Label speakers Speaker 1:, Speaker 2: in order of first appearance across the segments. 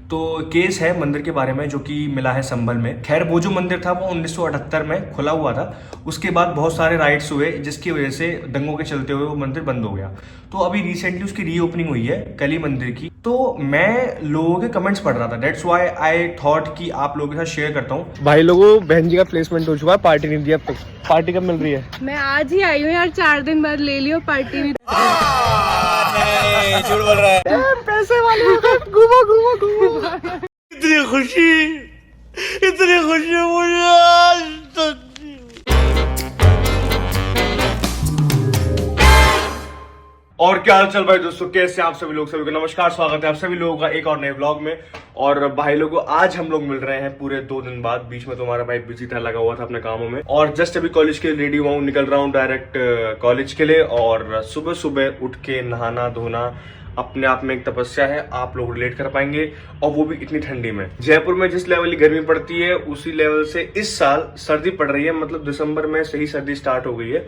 Speaker 1: तो केस है मंदिर के बारे में जो कि मिला है संभल में। खैर वो जो मंदिर था वो 1978 में खुला हुआ था। उसके बाद बहुत सारे राइट्स हुए जिसकी वजह से दंगों के चलते हुए वो मंदिर बंद हो गया। तो अभी रिसेंटली उसकी रीओपनिंग हुई है कली मंदिर की। तो मैं लोगों के कमेंट्स पढ़ रहा था, दैट्स व्हाई आई थॉट कि आप लोगों के साथ शेयर करता हूँ। भाई लोगों, बहन जी का प्लेसमेंट हो चुका है, पार्टी नहीं दी अब तक। पार्टी कब मिल रही है?
Speaker 2: मैं आज ही आई हूँ यार, 4 दिन बाद ले लियो पार्टी नहीं।
Speaker 1: झूठ बोल रहा है। पैसे वाले घूमो घूमो घूमो। इतनी खुशी मुझे आज तक। और क्या हाल चाल भाई दोस्तों, कैसे आप सभी लोग? सभी को नमस्कार, स्वागत है आप सभी लोगों का एक और नए व्लॉग में। और भाई लोगों, आज हम लोग मिल रहे हैं पूरे 2 दिन बाद। बीच में तुम्हारा भाई बिजी था, लगा हुआ था अपने कामों में। और जस्ट अभी कॉलेज के लिए रेडी हुआ हूँ, निकल रहा हूँ डायरेक्ट कॉलेज के लिए। और सुबह सुबह उठ के नहाना धोना अपने आप में एक तपस्या है, आप लोग रिलेट कर पाएंगे। और वो भी इतनी ठंडी में। जयपुर में जिस लेवल की गर्मी पड़ती है उसी लेवल से इस साल सर्दी पड़ रही है। मतलब दिसंबर में सही सर्दी स्टार्ट हो गई है,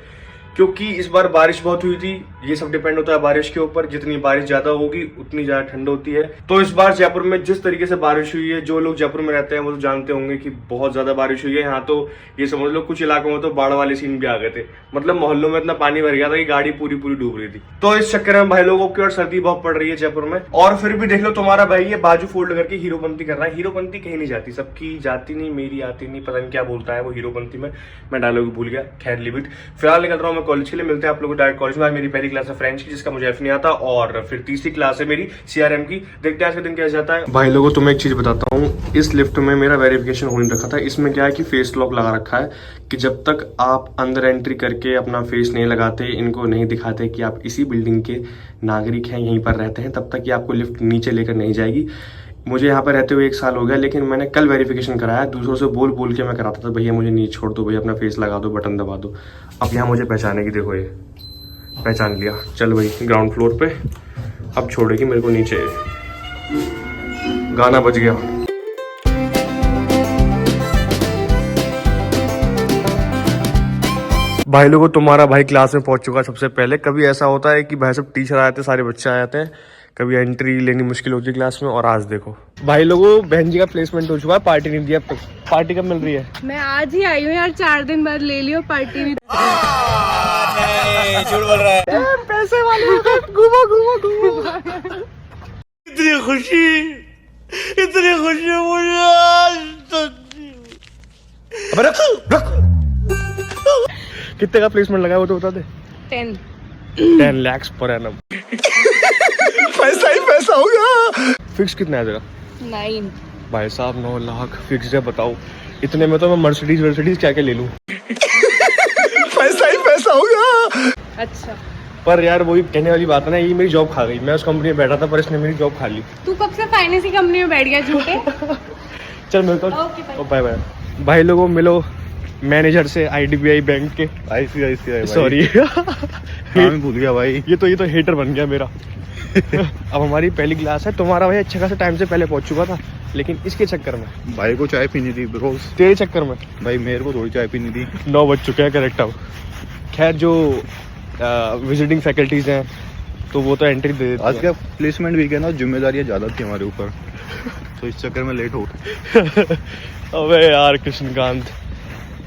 Speaker 1: क्योंकि इस बार बारिश बहुत हुई थी। ये सब डिपेंड होता है बारिश के ऊपर, जितनी बारिश ज्यादा होगी उतनी ज्यादा ठंड होती है। तो इस बार जयपुर में जिस तरीके से बारिश हुई है, जो लोग जयपुर में रहते हैं वो तो जानते होंगे कि बहुत ज्यादा बारिश हुई है। यहाँ तो ये समझ लो कुछ इलाकों में तो बाढ़ वाले सीन भी आ गए थे। मतलब मोहल्लों में इतना पानी भर गया था कि गाड़ी पूरी डूब रही थी। तो इस चक्कर में भाई लोगों की और सर्दी बहुत पड़ रही है जयपुर में। और फिर भी देख लो, तुम्हारा भाई ये बाजू फोल्ड करके हीरोपंती कर रहा है। हीरोपंती कहीं नहीं जाती, सबकी जाती नहीं, मेरी आती नहीं, पता नहीं क्या बोलता है वो हीरोपंती में। मैं डायलॉग भूल गया, खैर लिव इट। फिलहाल निकल रहा हूँ मैं कॉलेज के लिए, मिलते हैं आप लोगों को डायरेक्ट कॉलेज में। आज मेरी पहली क्लास है फ्रेंच की, जिसका मुझे एफ नहीं आता। और फिर तीसरी क्लास है मेरी CRM की। देखते हैं आज का दिन कैसे जाता है। भाई लोगों, तुम्हें एक चीज बताता हूँ, इस लिफ्ट में मेरा वेरिफिकेशन हो नहीं रखा था। इसमें क्या है कि फेस लॉक लगा रखा है कि जब तक आप अंदर एंट्री करके अपना फेस नहीं लगाते, इनको नहीं दिखाते कि आप इसी बिल्डिंग के नागरिक हैं, यहीं पर रहते हैं, तब तक ये आपको लिफ्ट नीचे लेकर नहीं जाएगी। मुझे यहाँ पर रहते हुए 1 साल हो गया, लेकिन मैंने कल वेरिफिकेशन कराया। दूसरों से बोल के मैं कराता था, भैया मुझे नीचे छोड़ दो, भैया अपना फेस लगा दो, बटन दबा दो। अब यहाँ मुझे पहचानेगी, देखो ये पहचान लिया। चल भाई ग्राउंड फ्लोर पे, अब छोड़ेगी मेरे को नीचे। गाना बज गया। भाई लोगों, तुम्हारा भाई क्लास में पहुंच चुका सबसे पहले। कभी ऐसा होता है कि भाई सब टीचर आ जाते हैं, सारे बच्चे आ जाते हैं, कभी एंट्री लेनी मुश्किल होती है क्लास में। और आज देखो भाई लोगों, बहन जी का प्लेसमेंट हो चुका है, पार्टी नहीं दी अब तक। पार्टी कब मिल रही है?
Speaker 2: मैं आज ही आई हूँ यार, 4 दिन बाद ले लियो पार्टी नहीं।
Speaker 1: झूठ बोल रहा है। पैसे वाले घूमो घूमो घूमो। इतनी खुशी मुझे आज तक। अब रख कितने का प्लेसमेंट लगा है वो तो बता दे। 10 लाख पर एनम। पैसा ही पैसा होगा। फिक्स कितना आ जाएगा?
Speaker 2: 9।
Speaker 1: भाई साहब 9 लाख फिक्स है, बताओ। इतने में तो मैं मर्सिडीज क्या क्या ले लूं। पैसा ही पैसा होगा।
Speaker 2: अच्छा,
Speaker 1: पर यार वही कहने वाली बात है ना, ये मेरी जॉब खा गई। मैं उस कंपनी में बैठा था, पर इसने मेरी जॉब खा ली।
Speaker 2: तू कब से फाइनेंस की कंपनी में बैठ गया झूठे?
Speaker 1: चल मिलता हूँ, बाय बाय। भाई लोगों मिलो मैनेजर से, IDBI बैंक के।
Speaker 3: ICICI
Speaker 1: सॉरी
Speaker 3: भूल गया भाई।
Speaker 1: ये तो हेटर बन गया मेरा। अब हमारी पहली क्लास है। तुम्हारा भाई अच्छा खासा टाइम से पहले पहुंच चुका था, लेकिन इसके चक्कर में
Speaker 3: भाई को चाय पीनी थी रोज।
Speaker 1: तेरे चक्कर में
Speaker 3: भाई मेरे को थोड़ी चाय पीनी थी।
Speaker 1: 9 बज चुके हैं करेक्ट। अब खैर जो विजिटिंग फैकल्टीज हैं तो वो तो एंट्री दे देते हैं।
Speaker 3: आज का प्लेसमेंट वीकेंड और जिम्मेदारियां ज्यादा थी हमारे ऊपर, तो इस चक्कर में लेट हो गए।
Speaker 1: अबे यार कृष्णकांत,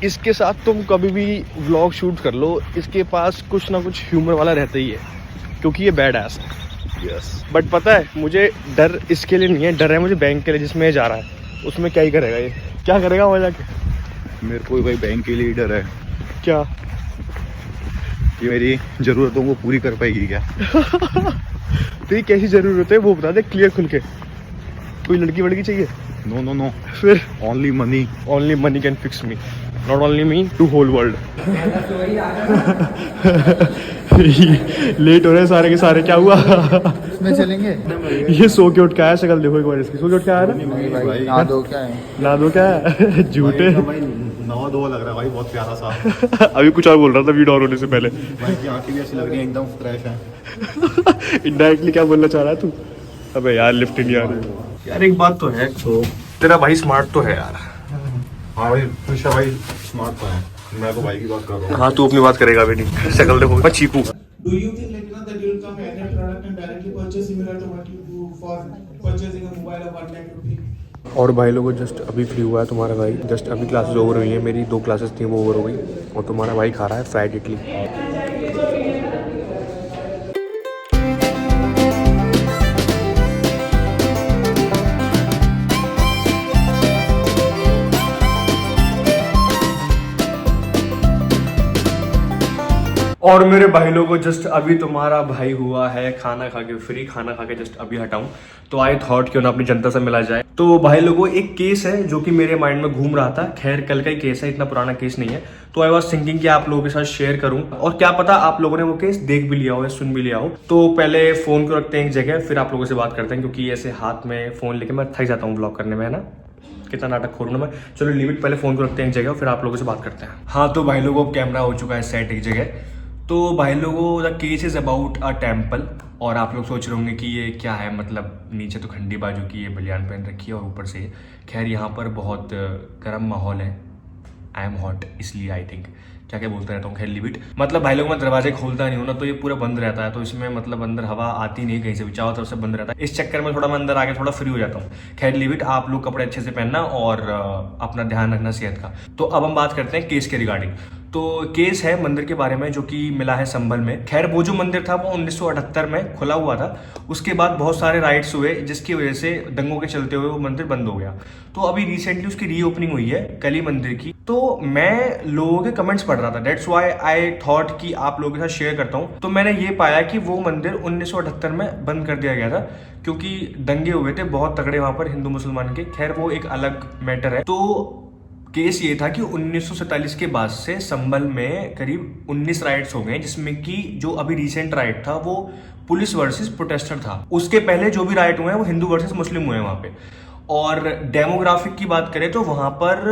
Speaker 1: इसके साथ तुम कभी भी व्लॉग शूट कर लो, इसके पास कुछ ना कुछ ह्यूमर वाला रहता ही है, क्योंकि ये बैड एस है।
Speaker 3: यस,
Speaker 1: बट पता है मुझे डर इसके लिए नहीं है, डर है मुझे बैंक के लिए, जिसमें ये जा रहा है। उसमें क्या ही करेगा ये, क्या करेगा वहाँ जाके?
Speaker 3: मेरे को भाई बैंक के लिए डर है।
Speaker 1: क्या?
Speaker 3: कि मेरी जरूरतों को पूरी कर पाएगी क्या?
Speaker 1: तेरी कैसी जरूरत है वो बता दे क्लियर खुल के। कोई लड़की वड़की चाहिए?
Speaker 3: नो
Speaker 1: फिर
Speaker 3: only money
Speaker 1: can fix me, not only me, to whole world. Late हो रहे हैं सारे के सारे, क्या हुआ?
Speaker 4: में चलेंगे।
Speaker 1: ये सो के उठ के आया, शक्ल देखो एक बार इसकी। सो के उठ के आया ना?
Speaker 4: ना दो क्या है?
Speaker 1: ना दो क्या है? झूठे।
Speaker 3: नवा दो लग रहा है भाई, बहुत प्यारा सा।
Speaker 1: अभी कुछ और बोल रहा था वीडियो ऑन होने से पहले।
Speaker 3: भाई की आंखें भी ऐसी लग रही हैं, एकदम फ्रेश है।
Speaker 1: इनडायरेक्टली क्या बोलना चाह रहा है तू? अबे यार लिफ्ट नहीं आ रही यार। एक बात तो है, तो तेरा भाई स्मार्ट तो है यार।
Speaker 3: हाँ भाई, तुषा भाई स्मार्ट तो है। मैं तो भाई की बात कर रहा हूँ।
Speaker 1: हाँ तू अपनी बात करेगा भी नहीं, शक्ल देखो मैं चीकू।
Speaker 5: Do you think that you'll come any product and directly purchase similar to what you do for purchasing a mobile of 1 lakh
Speaker 1: और भाई लोगों जस्ट अभी फ्री हुआ है तुम्हारा भाई, जस्ट अभी क्लासेस ओवर हुई है, मेरी 2 क्लासेस थी वो ओवर हो गई और तुम्हारा भाई खा रहा है फ्राइड इडली। और मेरे भाई लोगों जस्ट अभी तुम्हारा भाई हुआ है खाना खा के फ्री, खाना खा के जस्ट अभी हटाऊं तो आई थॉट क्यों ना अपनी जनता से मिला जाए। तो भाई लोगों एक केस है जो कि मेरे माइंड में घूम रहा था, खैर कल का ही केस है, इतना पुराना केस नहीं है, तो आई वॉज थिंकिंग कि आप लोगों के साथ शेयर करूं और क्या पता आप लोगों ने वो केस देख भी लिया हो या सुन भी लिया हो। तो पहले फोन को रखते हैं एक जगह, फिर आप लोगों से बात करते हैं, क्योंकि ऐसे हाथ में फोन लेके मैं थक जाता हूँ ब्लॉग करने में, है ना, कितना नाटक खोलूं मैं। चलो लिमिट, पहले फोन को रखते हैं एक जगह फिर आप लोगों से बात करते हैं। हाँ तो भाई लोगों अब कैमरा हो चुका है सेट एक जगह। तो भाई लोगों the case is about a temple, और आप लोग सोच रहे होंगे कि ये क्या है, मतलब नीचे तो खंडी बाजू की ये बलियान पहन रखी है और ऊपर से, खैर यहाँ पर बहुत गर्म माहौल है, आई एम हॉट इसलिए आई थिंक, क्या क्या बोलता रहता हूँ, खैर लिमिट। मतलब भाई लोग मैं दरवाजे खोलता नहीं हूँ ना, तो ये पूरा बंद रहता है, तो इसमें मतलब अंदर हवा आती नहीं कहीं से भी, चारों तरफ से बंद रहता है, इस चक्कर में थोड़ा मैं अंदर आके थोड़ा फ्री हो जाता हूँ। खैर लिमिट, आप लोग कपड़े अच्छे से पहनना और अपना ध्यान रखना सेहत का। तो अब हम बात करते हैं केस के रिगार्डिंग। तो केस है मंदिर के बारे में जो कि मिला है संभल में। खैर वो जो मंदिर था वो 1978 में खुला हुआ था, उसके बाद बहुत सारे राइट्स हुए जिसकी वजह से दंगों के चलते हुए वो मंदिर बंद हो गया। तो अभी रिसेंटली उसकी रीओपनिंग हुई है कली मंदिर की। तो मैं लोगों के कमेंट्स पढ़ रहा था, दैट्स व्हाई आई थॉट कि आप लोगों के साथ शेयर करता हूँ। तो मैंने ये पाया कि वो मंदिर 1978 में बंद कर दिया गया था क्योंकि दंगे हुए थे बहुत तगड़े वहां पर हिंदू मुसलमान के, खैर वो एक अलग मैटर है। तो केस ये था कि 1947 के बाद से संभल में करीब 19 राइट्स हो गए, जिसमें कि जो अभी रिसेंट राइट था वो पुलिस वर्सेस प्रोटेस्टर था। उसके पहले जो भी राइट हुए हैं वो हिंदू वर्सेस मुस्लिम हुए हैं वहां पे। और डेमोग्राफिक की बात करें तो वहां पर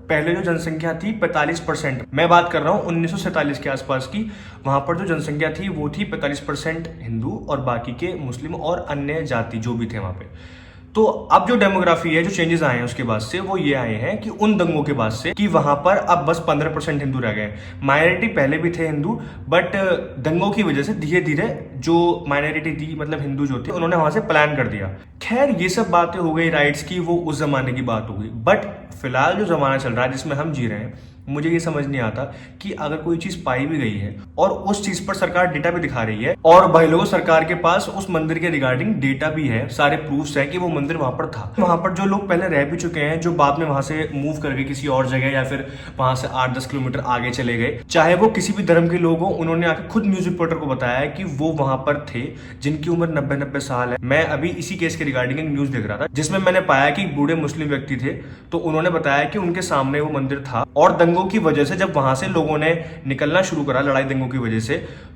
Speaker 1: पहले जो जनसंख्या थी 45%, मैं बात कर रहा हूँ 1947 के आसपास की, वहां पर जो जनसंख्या थी वो थी 45% हिंदू और बाकी के मुस्लिम और अन्य जाति जो भी थे वहां पे। तो अब जो डेमोग्राफी है, जो चेंजेस आए हैं उसके बाद से, वो ये आए हैं कि उन दंगों के बाद से कि वहां पर अब बस 15% हिंदू रह गए। माइनॉरिटी पहले भी थे हिंदू, बट दंगों की वजह से धीरे धीरे जो माइनॉरिटी थी, मतलब हिंदू जो थे, उन्होंने वहां से प्लान कर दिया। खैर ये सब बातें हो गई राइट्स की, वो उस जमाने की बात हो गई। बट फिलहाल जो जमाना चल रहा है जिसमें हम जी रहे हैं, मुझे ये समझ नहीं आता कि अगर कोई चीज पाई भी गई है और उस चीज पर सरकार डेटा भी दिखा रही है, और भाई लोगों सरकार के पास उस मंदिर के रिगार्डिंग डेटा भी है, सारे प्रूफ्स है कि वो मंदिर वहां पर था। वहां पर जो लोग पहले रह भी चुके हैं, जो बाद में वहां से मूव कर गए किसी और जगह या फिर वहां से 8-10 किलोमीटर आगे चले गए, चाहे वो किसी भी धर्म के लोग हो, उन्होंने आकर खुद न्यूज रिपोर्टर को बताया है कि वो वहां पर थे जिनकी उम्र 90-90 साल है। मैं अभी इसी केस के रिगार्डिंग एक न्यूज देख रहा था जिसमें मैंने पाया कि बूढ़े मुस्लिम व्यक्ति थे, तो उन्होंने बताया कि उनके सामने वो मंदिर था, और दंगों की वजह से जब वहां से लोगों ने निकलना शुरू करा लड़ाई दंगों की वजह से,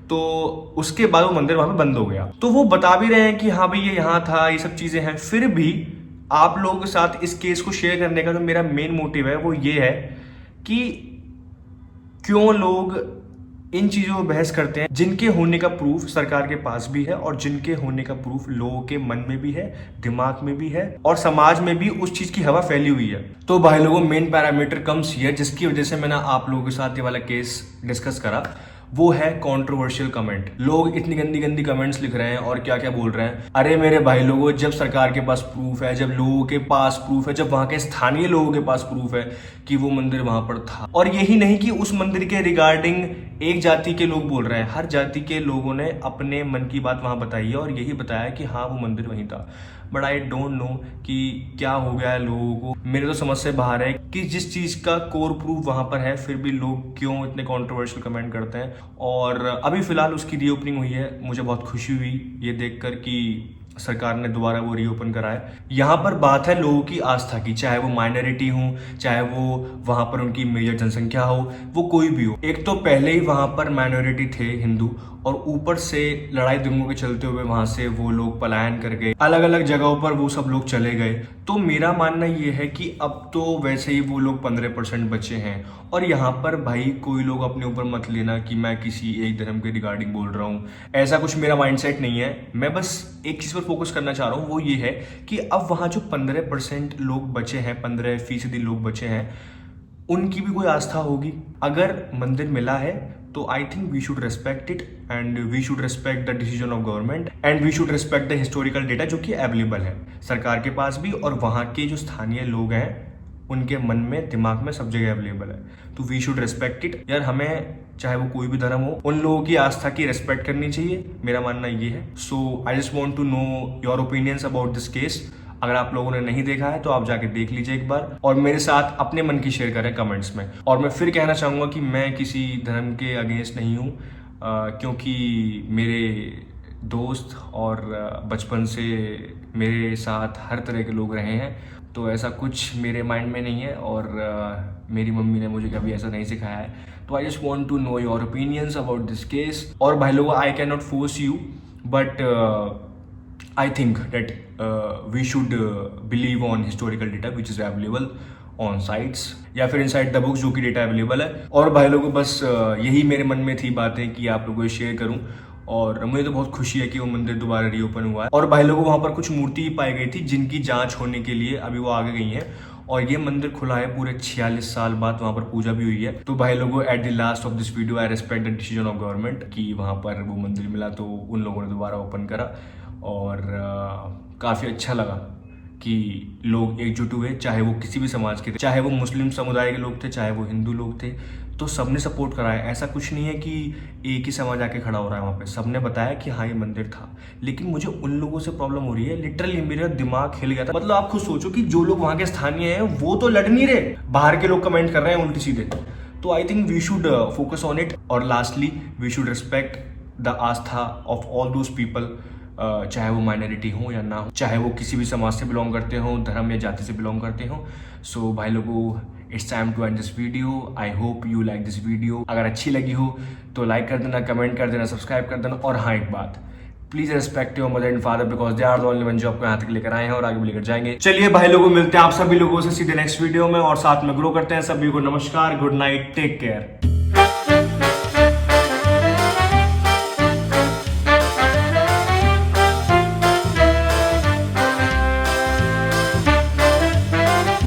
Speaker 1: तो उसके बाद वो मंदिर वहां पे बंद हो गया। तो वो बता भी रहे हैं कि हाँ भाई ये यहाँ था, ये सब चीजें हैं। फिर भी आप लोगों के साथ इस केस को शेयर करने का जो मेरा मेन मोटिव है वो ये है कि क्यों लोग इन चीजों पर बहस करते हैं जिनके होने का प्रूफ सरकार के पास भी है और जिनके होने का प्रूफ लोगों के मन में भी है, दिमाग में भी है, और समाज में भी उस चीज की हवा फैली हुई है। तो भाई लोगों मेन पैरामीटर कम्स हियर, जिसकी वजह से मैंने आप लोगों के साथ ये वाला केस डिस्कस करा, वो है कंट्रोवर्शियल कमेंट। लोग इतनी गंदी गंदी कमेंट्स लिख रहे हैं और क्या क्या बोल रहे हैं। अरे मेरे भाई लोगों, जब सरकार के पास प्रूफ है, जब लोगों के पास प्रूफ है, जब वहां के स्थानीय लोगों के पास प्रूफ है कि वो मंदिर वहां पर था, और यही नहीं कि उस मंदिर के रिगार्डिंग एक जाति के लोग बोल रहे हैं, हर जाति के लोगों ने अपने मन की बात वहां बताई है और यही बताया कि हाँ वो मंदिर वहीं था। बट आई डोंट नो कि क्या हो गया है लोगों को। मेरे तो समझ से बाहर है कि जिस चीज का कोर प्रूफ वहां पर है, फिर भी लोग क्यों इतने कंट्रोवर्शियल कमेंट करते हैं। और अभी फिलहाल उसकी रीओपनिंग हुई है, मुझे बहुत खुशी हुई ये देखकर कि सरकार ने दोबारा वो रीओपन करा है। यहाँ पर बात है लोगों की आस्था की, चाहे वो माइनॉरिटी हो, चाहे वो वहां पर उनकी मेजर जनसंख्या हो, वो कोई भी हो। एक तो पहले ही वहां पर माइनॉरिटी थे हिंदू, और ऊपर से लड़ाई दंगों के चलते हुए वहां से वो लोग पलायन कर गए, अलग अलग जगहों पर वो सब लोग चले गए। तो मेरा मानना ये है कि अब तो वैसे ही वो लोग 15% बचे हैं, और यहाँ पर भाई कोई लोग अपने ऊपर मत लेना कि मैं किसी एक धर्म के रिगार्डिंग बोल रहा हूँ, ऐसा कुछ मेरा माइंडसेट नहीं है। मैं बस एक चीज पर फोकस करना चाह रहा हूँ, वो ये है कि अब वहां जो 15% लोग बचे हैं, 15% लोग बचे हैं, उनकी भी कोई आस्था होगी। अगर मंदिर मिला है तो I think we should respect it and we should respect the decision of government and we should respect the historical data जो कि अवेलेबल है सरकार के पास भी और वहाँ के जो स्थानीय लोग हैं उनके मन में दिमाग में सब जगह अवेलेबल है। तो वी शुड रेस्पेक्ट इट यार, हमें चाहे वो कोई भी धर्म हो उन लोगों की आस्था की रेस्पेक्ट करनी चाहिए, मेरा मानना ये है। So I just want to know your opinions about this case. अगर आप लोगों ने नहीं देखा है तो आप जाके देख लीजिए एक बार और मेरे साथ अपने मन की शेयर करें कमेंट्स में। और मैं फिर कहना चाहूँगा कि मैं किसी धर्म के अगेंस्ट नहीं हूँ, क्योंकि मेरे दोस्त और बचपन से मेरे साथ हर तरह के लोग रहे हैं, तो ऐसा कुछ मेरे माइंड में नहीं है और मेरी मम्मी ने मुझे कभी ऐसा नहीं सिखाया है। तो I just want to know your opinions about this case. और भाई लोगों, I can not force you but I think that we should believe on historical data which is available on sites या फिर इनसाइड द बुक्स जो कि data available है। और भाई लोगों, बस यही मेरे मन में थी बातें कि आप लोगों को शेयर करूं और मुझे तो बहुत खुशी है कि वो मंदिर दोबारा रीओपन हुआ है। और भाई लोगों, वहां पर कुछ मूर्ति पाई गई थी जिनकी जांच होने के लिए अभी वो आगे गई हैं और ये मंदिर खुला है पूरे 46 साल बाद, वहां पर पूजा भी हुई है। तो भाई लोगों, at the last of this video I respect the decision of government कि वहां पर वो मंदिर मिला तो उन लोगों ने दोबारा ओपन करा और काफ़ी अच्छा लगा कि लोग एकजुट हुए, चाहे वो किसी भी समाज के थे, चाहे वो मुस्लिम समुदाय के लोग थे, चाहे वो हिंदू लोग थे, तो सबने सपोर्ट करा है। ऐसा कुछ नहीं है कि एक ही समाज आके खड़ा हो रहा है वहाँ पे, सबने बताया कि हाँ ये मंदिर था। लेकिन मुझे उन लोगों से प्रॉब्लम हो रही है, लिटरली मेरा दिमाग हिल गया था। मतलब आप खुद सोचो कि जो लोग वहाँ के स्थानीय हैं वो तो लड़ नहीं रहे, बाहर के लोग कमेंट कर रहे हैं उल्टी सीधे। तो I think we should focus on it. और lastly we should respect the aastha of all those people, चाहे वो माइनॉरिटी हो या ना हो, चाहे वो किसी भी समाज से बिलोंग करते हो, धर्म या जाति से बिलोंग करते हो। सो भाई लोगों, it's time to end this video. I hope you like this video. अगर अच्छी लगी हो तो लाइक कर देना, कमेंट कर देना, सब्सक्राइब कर देना। और हाँ, एक बात, please respect your mother and father because they are the only one जो आपको यहाँ तक लेकर आए हैं और आगे भी लेकर जाएंगे। चलिए भाई लोगों, मिलते हैं आप सभी लोगों से सीधे नेक्स्ट वीडियो में और साथ में ग्रो करते हैं। सभी को नमस्कार, गुड नाइट, टेक केयर।